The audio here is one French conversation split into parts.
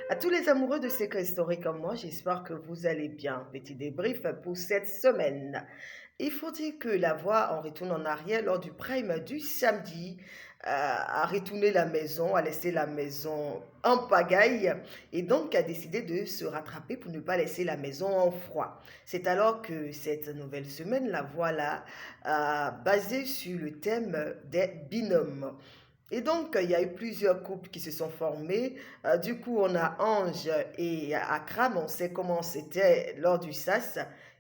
À tous les amoureux de Secret Story comme moi, j'espère que vous allez bien. Petit débrief pour cette semaine. Il faut dire que la voix en retourne en arrière lors du prime du samedi a retourné la maison, a laissé la maison en pagaille et donc a décidé de se rattraper pour ne pas laisser la maison en froid. C'est alors que cette nouvelle semaine, la voix là, basée sur le thème des binômes. Et donc, il y a eu plusieurs couples qui se sont formés. Du coup, on a Ange et Akram. On sait comment c'était lors du SAS.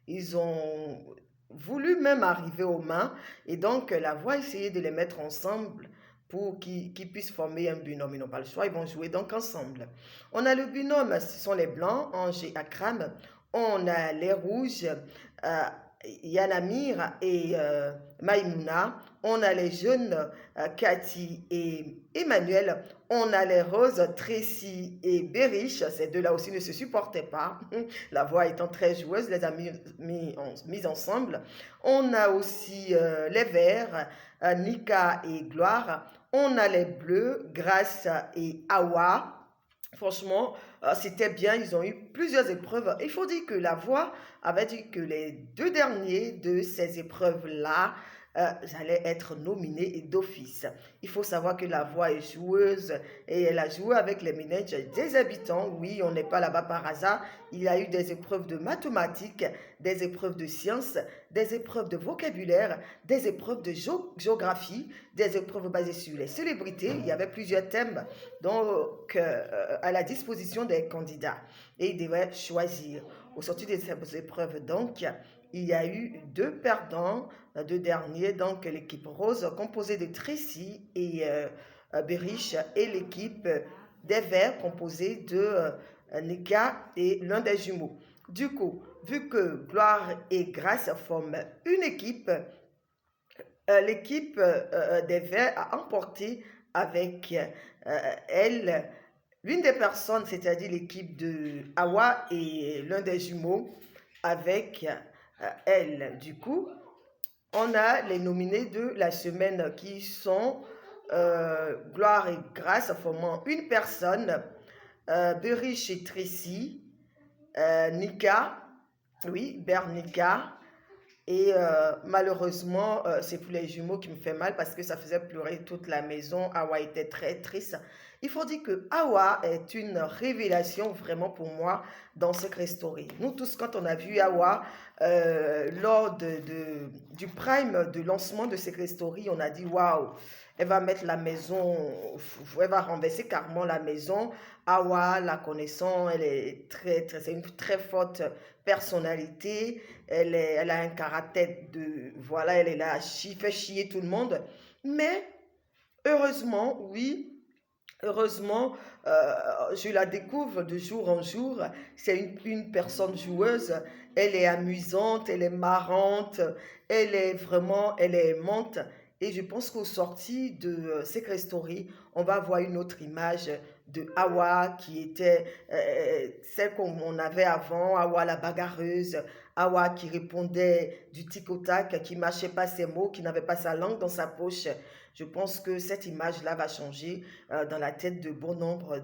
Ils ont voulu même arriver aux mains. Et donc, la voix a essayé de les mettre ensemble pour qu'ils puissent former un binôme. Ils n'ont pas le choix. Ils vont jouer donc ensemble. On a le binôme, ce sont les Blancs, Ange et Akram. On a les Rouges, euh, Yanamir et Maïmouna. On a les jeunes, Cathy et Emmanuel. On a les roses, Tracy et Berish. Ces deux-là aussi ne se supportaient pas. La voix étant très joueuse, les a mis ensemble. On a aussi les verts, Nika et Gloire. On a les bleus, Grace et Awa. Franchement, c'était bien. Ils ont eu plusieurs épreuves. Il faut dire que la voix avait dit que les deux derniers de ces épreuves-là allaient être nominés d'office. Il faut savoir que la voix est joueuse et elle a joué avec les ménages des habitants. Oui, on n'est pas là-bas par hasard. Il y a eu des épreuves de mathématiques, des épreuves de sciences, des épreuves de vocabulaire, des épreuves de géographie, des épreuves basées sur les célébrités. Il y avait plusieurs thèmes donc à la disposition des candidats et ils devaient choisir. Au sortir de ces épreuves, donc, il y a eu deux perdants, deux derniers, donc l'équipe rose composée de Tracy et Berish et l'équipe des verts composée de Nika et l'un des jumeaux. Du coup, vu que Gloire et Grâce forment une équipe, l'équipe des Verts a emporté avec elle l'une des personnes, c'est-à-dire l'équipe de Hawa et l'un des jumeaux avec elle. Du coup, on a les nominés de la semaine qui sont Gloire et Grâce formant une personne, Berich et Tracy, Nika, oui, Bernica, et malheureusement, c'est pour les jumeaux qui me fait mal parce que ça faisait pleurer toute la maison. Awa était très triste. Il faut dire que Awa est une révélation vraiment pour moi dans Secret Story. Nous tous, quand on a vu Awa lors du prime de lancement de Secret Story, on a dit waouh, elle va mettre la maison, elle va renverser carrément la maison. Awa, la connaissant, elle est c'est une très forte personnalité. Elle a un caractère de, voilà, elle est là, fait chier tout le monde. Mais heureusement, oui, heureusement, je la découvre de jour en jour. C'est une personne joueuse. Elle est amusante, elle est marrante, elle est aimante. Et je pense qu'au sorti de Secret Story, on va voir une autre image de Hawa qui était celle qu'on avait avant, Hawa la bagarreuse, Hawa qui répondait du tic au tac, qui mâchait pas ses mots, qui n'avait pas sa langue dans sa poche. Je pense que cette image-là va changer dans la tête de bon nombre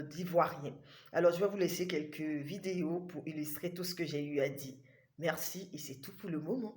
d'Ivoiriens. Alors, je vais vous laisser quelques vidéos pour illustrer tout ce que j'ai eu à dire. Merci et c'est tout pour le moment.